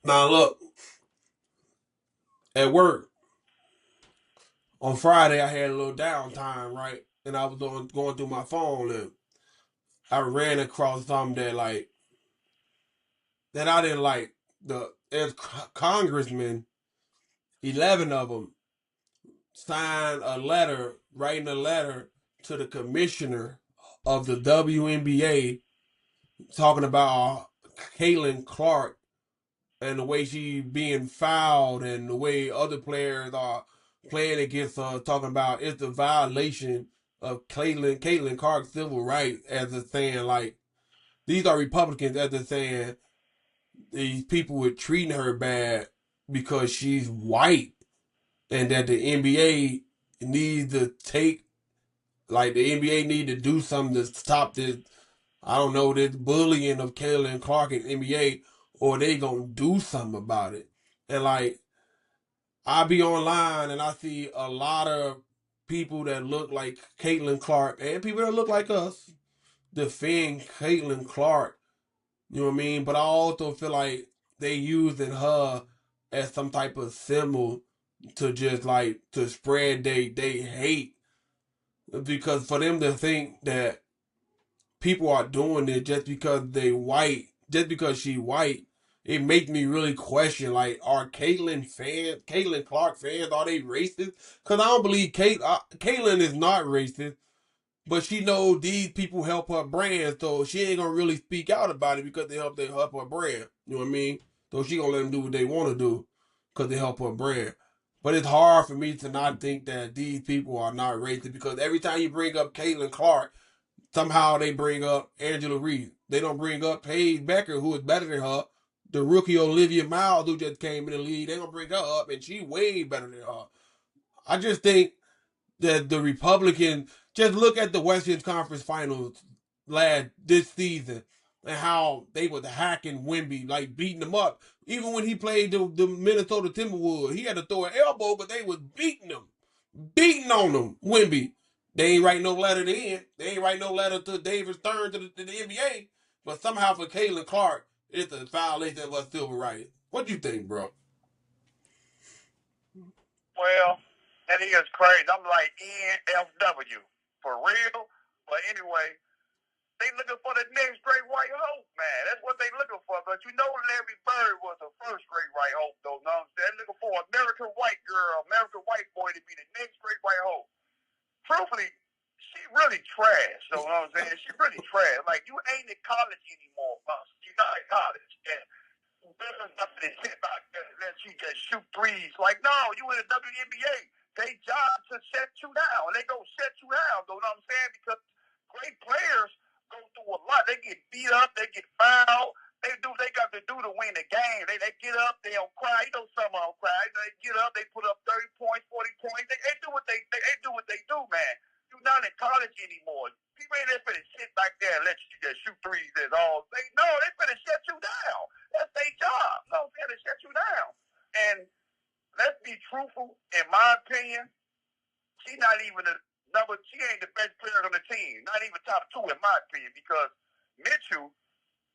Now look, at work on Friday I had a little downtime, right? And I was going through my phone and I ran across something that I didn't like. As congressmen, 11 of them signed a letter, writing a letter to the commissioner of the WNBA talking about Caitlin Clark and the way she being fouled and the way other players are playing against her, talking about it's a violation of Caitlin Clark's civil rights, as it's saying like these are Republicans, as they're saying these people were treating her bad because she's white, and that the NBA needs to take, like the NBA need to do something to stop this. I don't know, this bullying of Caitlin Clark in NBA, or they gonna do something about it. And like I be online and I see a lot of people that look like Caitlin Clark and people that look like us defend Caitlin Clark. You know what I mean? But I also feel like they using her as some type of symbol to just like to spread they hate, because for them to think that people are doing it just because they white, just because she white, it makes me really question like, are Caitlin Clark fans, are they racist? Because I don't believe Caitlin is not racist, but she knows these people help her brand, so she ain't gonna really speak out about it because they help her brand. You know what I mean? So she gonna let them do what they want to do because they help her brand. But it's hard for me to not think that these people are not racist, because every time you bring up Caitlin Clark, somehow they bring up Angela Reese. They don't bring up Paige Becker, who is better than her. The rookie Olivia Miles, who just came in the league, they don't bring her up, and she way better than her. I just think that the Republicans, just look at the Western Conference Finals this season and how they were hacking Wimby, like beating him up. Even when he played the Minnesota Timberwolves, he had to throw an elbow, but they was beating on him. Wimby, they ain't write no letter to him. They ain't write no letter to David Stern to the NBA. But somehow for Caitlin Clark, it's a violation of her civil rights. What do you think, bro? Well, that is crazy. I'm like NFW for real. But anyway, they looking for the next great white hope, man. That's what they looking for. But you know, Larry Bird was the first great white hope, though. No, they're looking for American white girl, American white boy to be the next great white hope. Truthfully, she really trash. So you know what I'm saying? She really trash. Like, you ain't in college anymore, boss. You're not in college. And nothing sit back there and let you just shoot threes. Like, no, you in the WNBA. They job to set you down. They go set you down. You know what I'm saying? Because great players go through a lot. They get beat up. They get fouled. They do. They got to do to win the game. They get up. They don't cry. You know, some of them cry. They get up. They put up 30 points, 40 points. They do what they do what they do, man. You're not in college anymore. People ain't just finna sit back there and let you just shoot threes. That's all. They finna shut you down. That's their job. No, they're to shut you down. And let's be truthful. In my opinion, she's not even the number. She ain't the best player on the team. Not even top two, in my opinion, because Mitchell,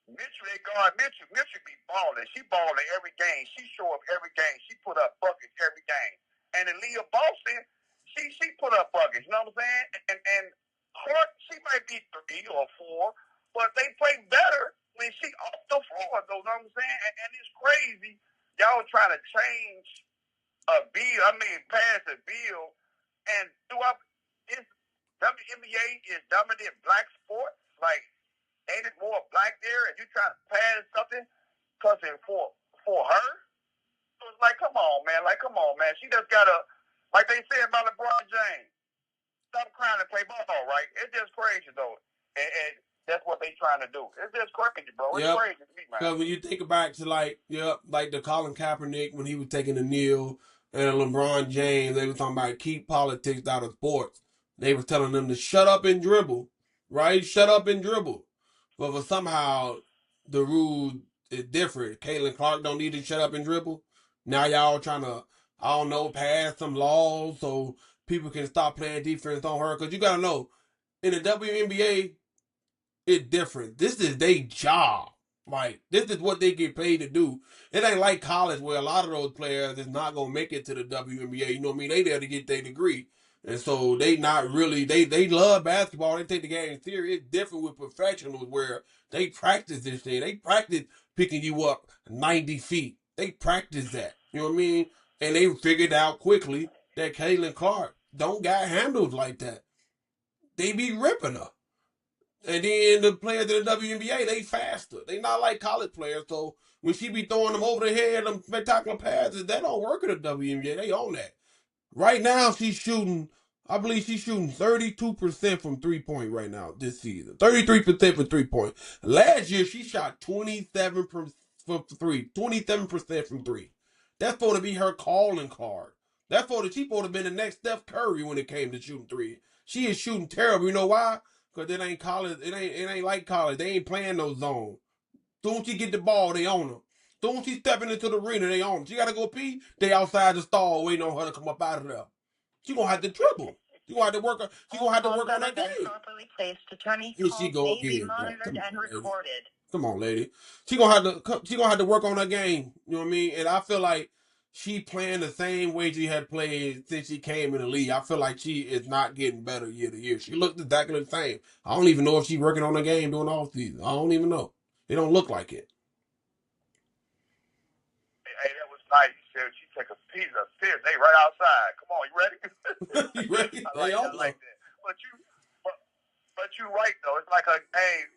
they guard Mitchell. Mitchell be balling. She balling every game. She show up every game. She put up buckets every game. And then Leah Boston, she put up buckets. You know what I'm saying? And Clark, she might be 3 or 4, but they play better when she off the floor. Though, you know what I'm saying? And it's crazy. Y'all trying to change a bill. I mean, pass a bill, and throughout this WNBA is dominant black sports. Like, ain't it more black there? And you trying to pass something because it's for her? So it's like, come on, man. Like, come on, man. She just gotta, like they say about LeBron James, stop crying and play ball, right? It's just crazy though, and that's what they trying to do. It's just crazy, bro. It's Yep. crazy to me, man. Because when you think back to like the Colin Kaepernick when he was taking the kneel, and LeBron James, they were talking about keep politics out of sports. They were telling them to shut up and dribble, right? Shut up and dribble. But for somehow the rule is different. Caitlin Clark don't need to shut up and dribble. Now y'all trying to, I don't know, pass some laws so people can stop playing defense on her. Because you got to know, in the WNBA, it's different. This is their job. Like, this is what they get paid to do. It ain't like college where a lot of those players is not gonna make it to the WNBA. You know what I mean? They there to get their degree. And so they not really they love basketball, they take the game serious. It's different with professionals where they practice this thing. They practice picking you up 90 feet. They practice that. You know what I mean? And they figured out quickly that Caitlin Clark don't got handles like that. They be ripping her. And then the players in the WNBA, they faster. They not like college players. So when she be throwing them over the head, them spectacular passes, that don't work in the WNBA. They own that. Right now, she's shooting. I believe she's shooting 32% from 3-point right now this season. 33% from 3-point. Last year, she shot 27% from three. 27% from three. That's supposed to be her calling card. That's supposed to have been the next Steph Curry when it came to shooting three. She is shooting terrible. You know why? Because it ain't college. It ain't like college. They ain't playing no zone. Soon as she get the ball, they own her. Soon as she stepping into the arena, they own her. She gotta go pee. They outside the stall waiting on her to come up out of there. She gonna have to dribble. She gonna have to work. She gonna have to work on that game. Properly placed. Attorney Here she go may be again. monitored and recorded. Come on, lady. She gonna have to work on her game. You know what I mean? And I feel like she playing the same way she had played since she came in the league. I feel like she is not getting better year to year. She looked exactly the same. I don't even know if she's working on the game during the off season. I don't even know. It don't look like it. Hey, that was nice. She said she take a piece of piss. They right outside. Come on, you ready? You ready? I like that. But you right though. It's like her game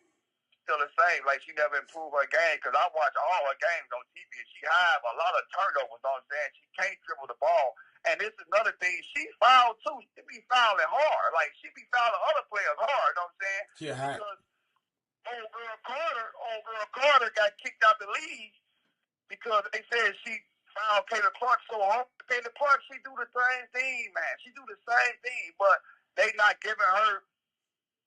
still the same. Like she never improved her game because I watch all her games on TV and she have a lot of turnovers. You know what I'm saying? She can't dribble the ball. And this is another thing. She fouled too. She be fouling hard. Like she be fouling other players hard. You know what I'm saying? She hot. Because old girl Carter got kicked out the league because they said she found Caitlin Clark so hard. Caitlin Clark, she do the same thing, man. She do the same thing, but they not giving her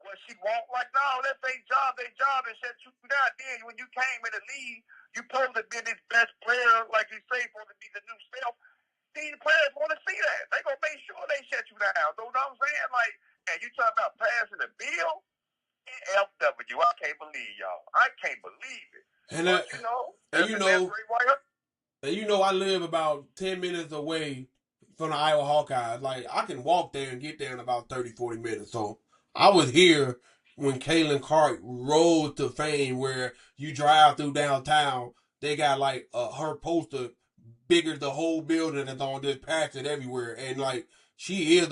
what she want. Like, no, that's their job, and shut you down. Then when you came in the league, you supposed to be this best player, like you say, supposed to be the new self. These players want to see that. They gonna make sure they shut you down. You know what I'm saying? Like, and you talking about passing the bill? FW, I can't believe y'all. I can't believe it. And but I live about 10 minutes away from the Iowa Hawkeyes. Like, I can walk there and get there in about 30, 40 minutes. So I was here when Caitlin Clark rose to fame, where you drive through downtown, they got like her poster bigger the whole building that's on this pattern everywhere. And like, she is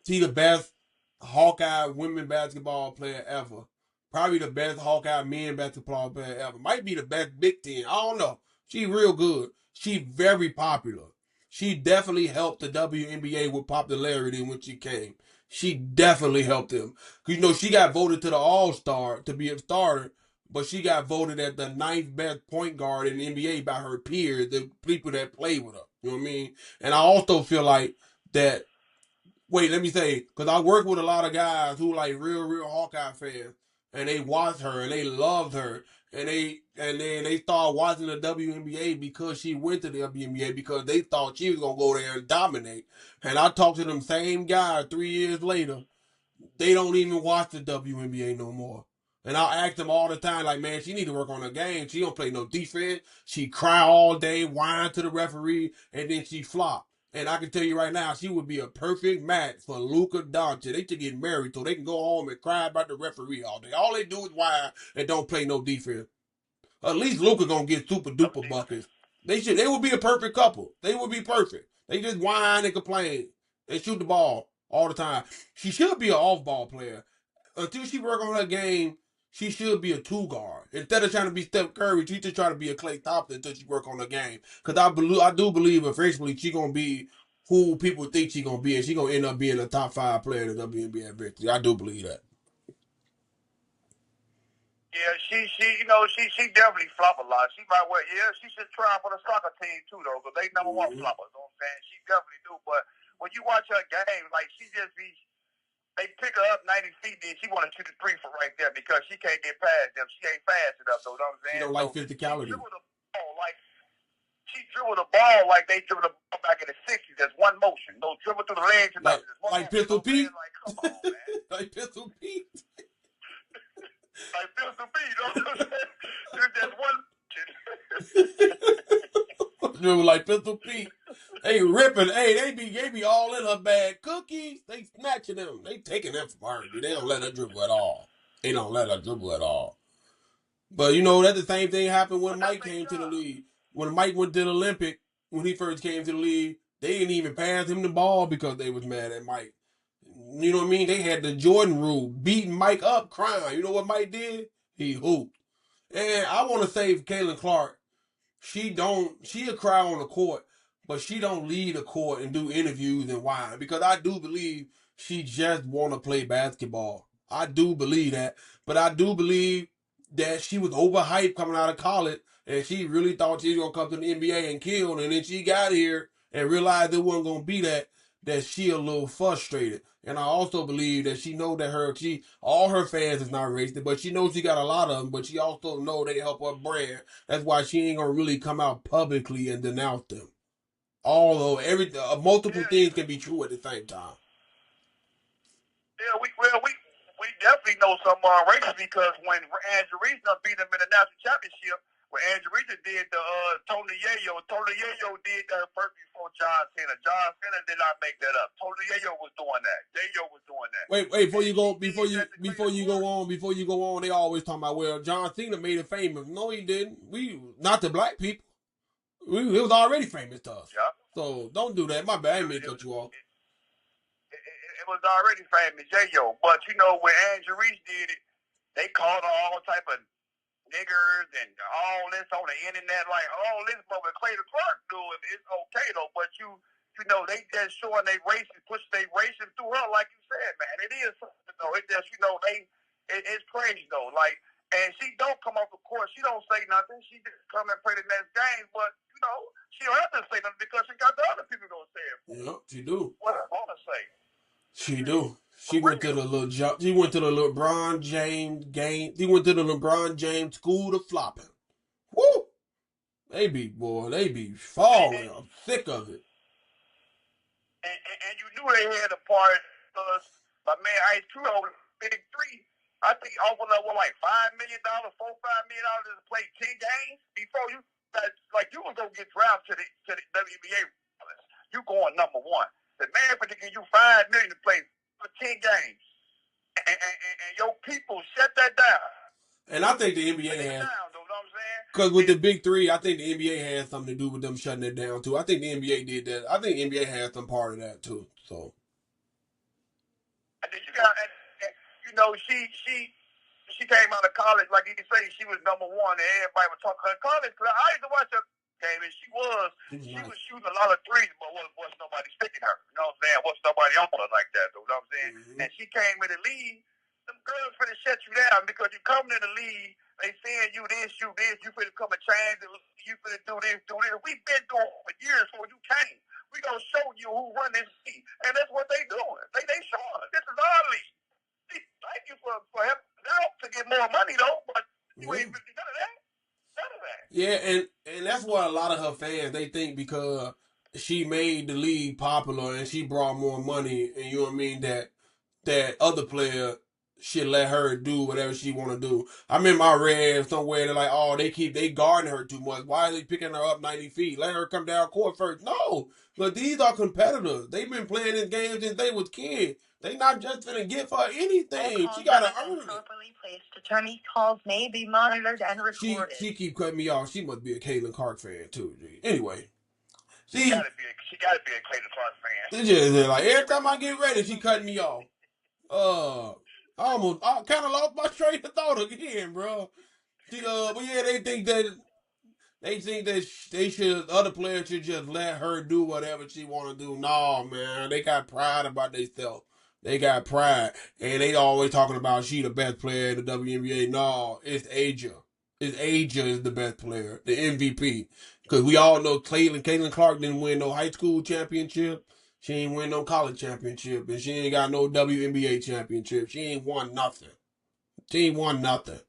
she the best Hawkeye women basketball player ever. Probably the best Hawkeye men basketball player ever. Might be the best Big Ten. I don't know. She real good. She very popular. She definitely helped the WNBA with popularity when she came. She definitely helped them. Cause she got voted to the All-Star to be a starter, but she got voted as the ninth best point guard in the NBA by her peers, the people that play with her. You know what I mean? And I also feel like that. Wait, let me say, because I work with a lot of guys who like real Hawkeye fans, and they watch her and they loved her, and then they start watching the WNBA because she went to the WNBA because they thought she was gonna go there and dominate. And I talked to them same guys 3 years later. They don't even watch the WNBA no more. And I ask them all the time, like, man, she need to work on her game. She don't play no defense. She cry all day, whine to the referee, and then she flop. And I can tell you right now, she would be a perfect match for Luka Doncic. They should get married so they can go home and cry about the referee all day. All they do is whine and don't play no defense. At least Luka gonna get super duper buckets. They would be a perfect couple. They would be perfect. They just whine and complain and shoot the ball all the time. She should be an off-ball player. Until she work on her game, she should be a two guard. Instead of trying to be Steph Curry, she just try to be a Klay Thompson until she work on her game. Because I do believe eventually she gonna be who people think she gonna be, and she gonna end up being a top 5 player in the WNBA eventually. I do believe that. Yeah, she definitely flop a lot. She might she should try for the soccer team too though, because they number one floppers. You know what I'm saying? She definitely do. But when you watch her game, like they pick her up 90 feet, then she want to shoot a three from right there because she can't get past them. She ain't fast enough, though. You know what I'm saying? She don't like physicality. She dribble the ball like they dribble the ball back in the 60s. There's one motion. No dribble through the legs and nothing. Like Pistol Pete? Like, come on, man. Like Pistol Pete? Like Pistol Pete, you know what I'm saying? It's just one. Dribble like Pistol Pete. They ripping. Hey, they be all in her bag. Cookies. They snatching them. They taking them from her. They don't let her dribble at all. They don't let her dribble at all. But you know, that's the same thing happened when Mike came to the league. When Mike went to the Olympic, when he first came to the league, they didn't even pass him the ball because they was mad at Mike. You know what I mean? They had the Jordan rule, beating Mike up, crying. You know what Mike did? He hooped. And I want to say Caitlin Clark, she'll cry on the court, but she don't lead the court and do interviews and whine because I do believe she just want to play basketball. I do believe that, but I do believe that she was overhyped coming out of college and she really thought she was gonna come to the NBA and kill, and then she got here and realized it wasn't gonna be that she a little frustrated. And I also believe that she know that all her fans is not racist, but she knows she got a lot of them. But she also know they help her brand. That's why she ain't gonna really come out publicly and denounce them. Although multiple things can be true at the same time. Yeah, we definitely know some racist because when Andrew Reese beat them in the national championship, when Andrew Reese did the Tony Yayo did that first before John Cena. John Cena did not make that up. Tony Yayo was doing that. Yayo was doing that. Wait, before you go on, they always talking about, well, John Cena made it famous. No, he didn't. Not the black people. It was already famous to us. Yeah. So don't do that. My bad, I didn't cut you off. It was already famous, Yayo. But you know when Andrew Reese did it, they called all type of niggers and all this on the internet, like all this, but with Clayton Clark doing it's okay though. But you know, they just showing they racing, push they racing through her, like you said, man. It is something though. It just it's crazy though. Like, and she don't come off the court, she don't say nothing. She just come and play the next game, but you know, she don't have to say nothing because she got the other people gonna say it for her. Yeah, she do. What I wanna say. She do. She went to the LeBron James game. He went to the LeBron James school of flopping. Woo! They be falling. I'm sick of it. And you knew they had a part because my man Ice Cube over Big 3. I think offered up like $5 million, $4-5 million to play 10 games before you like you was gonna get drafted to the WNBA. You going number one. The man for to give you $5 million to play for 10 games, and your people shut that down. And I think the NBA has, because with the Big 3, I think the NBA has something to do with them shutting it down too. I think the NBA did that. I think the NBA has some part of that too. So. And then you got, you know, she came out of college like you say she was number one, and everybody was talking her college. Cause I used to watch her game, and she was shooting a lot of threes, but wasn't nobody sticking her. You know what I'm saying? Wasn't nobody on her like that, though. You know what I'm saying? Mm-hmm. And she came in the league. Them girls finna shut you down because you coming in the league. They saying you this, you finna come and change it. You finna do this. We've been doing it for years before you came. We gonna show you who run this league, and that's what they doing. They showing this is our league. Thank you for helping out to get more money though, but you ain't none of that. None of that. Yeah, and that's what a lot of her fans they think because she made the league popular and she brought more money, and you know what I mean, that other player should let her do whatever she want to do. I remember I read somewhere they're like, oh, they guarding her too much. Why are they picking her up 90 feet? Let her come down court first. No, but these are competitors. They've been playing this game since they was kids. They not just gonna give her anything. She gotta earn it. Properly placed attorney calls may be monitored and recorded. She keep cutting me off. She must be a Caitlin Clark fan too. G. Anyway, she gotta be a Caitlin Clark fan. It's just like every time I get ready, she cutting me off. I kind of lost my train of thought again, bro. But yeah, they think that other players should just let her do whatever she want to do. No, man, they got pride about themselves. They got pride, and they always talking about she the best player in the WNBA. No, it's Asia. Asia is the best player, the MVP. Because we all know Caitlin Clark didn't win no high school championship. She ain't win no college championship, and she ain't got no WNBA championship. She ain't won nothing. She ain't won nothing.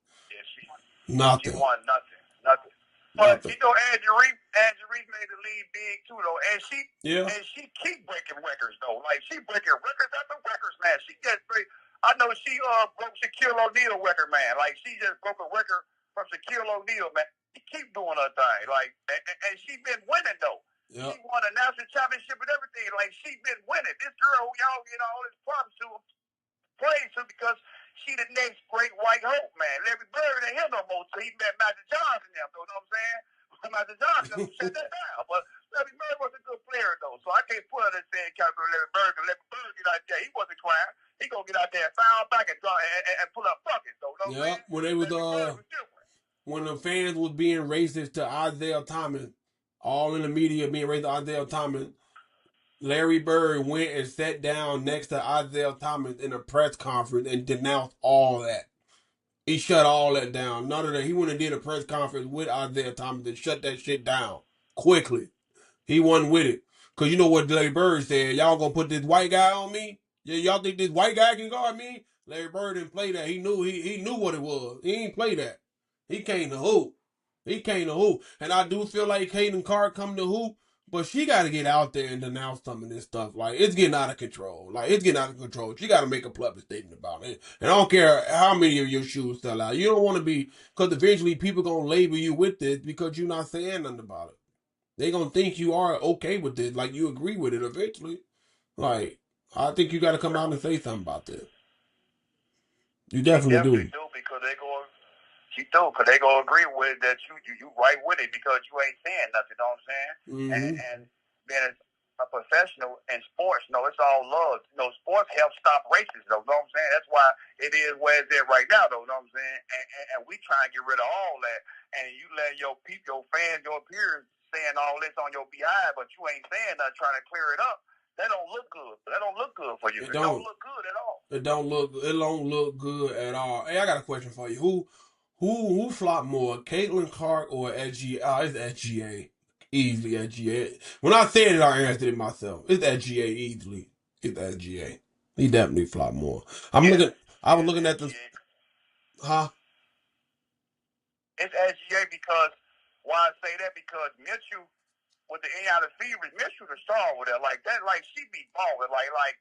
Yeah, nothing. She won nothing. But you know, Andrew Reese made the league big too, though, and she keep breaking records though. Like she breaking records after records, man. She gets great. I know she broke Shaquille O'Neal record, man. Like she just broke a record from Shaquille O'Neal, man. She keep doing her thing, like, and she been winning though. Yep. She won a national championship and everything. Like she been winning. This girl who y'all get all this props to, praise her because she the next great white hope, man. Larry Bird ain't here no more till he met Magic Johnson. You know what I'm saying? Magic Johnson shut that down, but Larry Bird was a good player though, so I can't put her in the same category Larry Bird. Because Larry Bird get out there, he wasn't crying. He gonna get out there and foul back and draw and pull up buckets though. You know what I'm saying? When they was when the fans was being racist to Isaiah Thomas, all in the media being racist to Isaiah Thomas, Larry Bird went and sat down next to Isaiah Thomas in a press conference and denounced all that. He shut all that down. None of that. He went and did a press conference with Isaiah Thomas and shut that shit down quickly. He wasn't with it. Because you know what Larry Bird said? Y'all gonna put this white guy on me? Yeah, y'all think this white guy can guard me? Larry Bird didn't play that. He knew what it was. He ain't play that. He came to hoop. He came to hoop. And I do feel like Caitlin Clark come to hoop, but she got to get out there and denounce some of this stuff. Like, it's getting out of control. She got to make a public statement about it. And I don't care how many of your shoes sell out. You don't want to be, because eventually people going to label you with this because you're not saying nothing about it. They going to think you are okay with it, like you agree with it eventually. Like, I think you got to come out and say something about this. You definitely do. Because she do, because they gonna agree with it that you right with it because you ain't saying nothing. You know what I'm saying? Mm-hmm. And being a professional in sports, it's all love. Sports help stop racism. Though, you know what I'm saying? That's why it is where it's at right now. Though, you know what I'm saying? And we try and get rid of all that. And you let your people, your fans, your peers saying all this on your behind, but you ain't saying nothing, trying to clear it up. That don't look good. That don't look good for you. It don't look good at all. It don't look good at all. Hey, I got a question for you. Who flopped more, Caitlin Clark or SGA? It's SGA. Easily SGA. When I said it, I answered it myself. It's SGA easily. It's SGA. He definitely flopped more. I was looking at this. Huh? It's SGA because why I say that because Mitchell with the out of fever, Mitchell the star with her like that. Like she be balling like.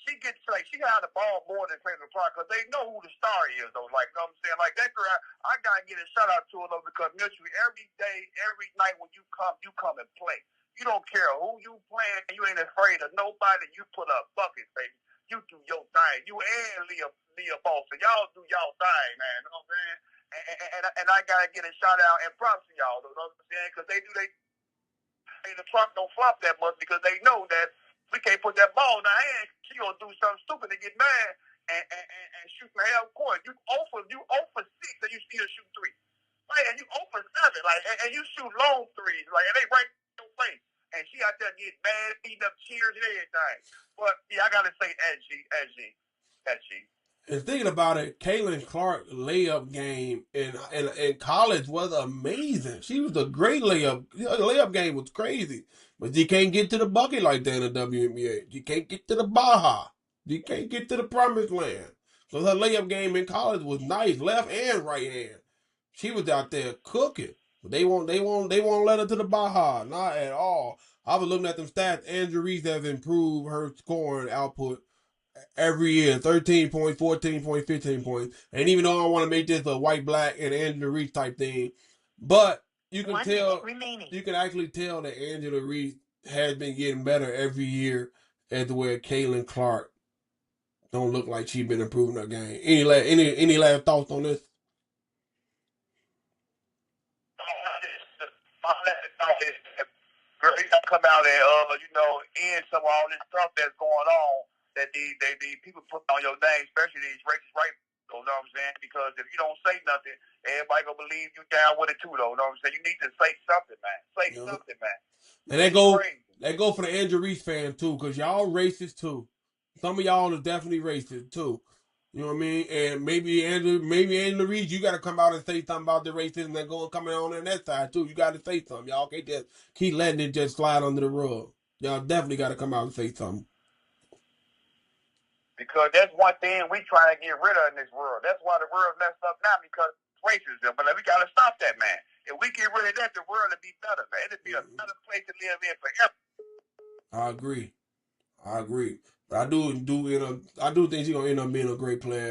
She gets she got the ball more than Caitlin Clark because they know who the star is though. Like, you know what I'm saying? Like that girl, I gotta get a shout out to her though because Mitchell, every day, every night when you come and play. You don't care who you playing, you ain't afraid of nobody. You put up buckets, baby. You do your thing. You and Leah Boston, y'all do y'all thing, man. You know what I'm saying? And I gotta get a shout out and props to y'all. You know what I'm saying? Because they the Clark don't flop that much because they know that. We can't put that ball in her hand. She gonna do something stupid to get mad and shoot from half court. You 0 for 6 and you still shoot 3. Right, and you 0 for 7, like and you shoot long threes, like and they right in your face. And she out there getting mad, eating up cheers and everything. But yeah, I gotta say SG. And thinking about it, Caitlin Clark's layup game in college was amazing. She was a great layup. Her layup game was crazy. But you can't get to the bucket like that in the WNBA. You can't get to the Baja. You can't get to the promised land. So her layup game in college was nice, left and right hand. She was out there cooking. But they won't let her to the Baja. Not at all. I was looking at them stats. Andrew Reese has improved her scoring output every year. 13 points, 14 points, 15 points. And even though I want to make this a white, black, and Angela Reese type thing, but you can you can actually tell that Angela Reese has been getting better every year as to where Caitlin Clark don't look like she's been improving her game. Any last thoughts on this? My last thought is girl, you gotta come out and end some of all this stuff that's going on that the people put on your name, especially these racist right. You know what I'm saying? Because if you don't say nothing, everybody gonna believe you down with it too, though. You know what I'm saying? You need to say something, man. Say something, man. And that go for the Andrew Reese fan too, because y'all racist too. Some of y'all are definitely racist too. You know what I mean? And maybe Andrew Reese, you got to come out and say something about the racism that's going coming on that side too. You got to say something. Y'all can't just keep letting it just slide under the rug. Y'all definitely got to come out and say something. Because that's one thing we trying to get rid of in this world. That's why the world messed up now because racism. But we got to stop that, man. If we get rid of that, the world will be better, man. It'll be a better place to live in forever. I agree. I do think he's gonna end up being a great player.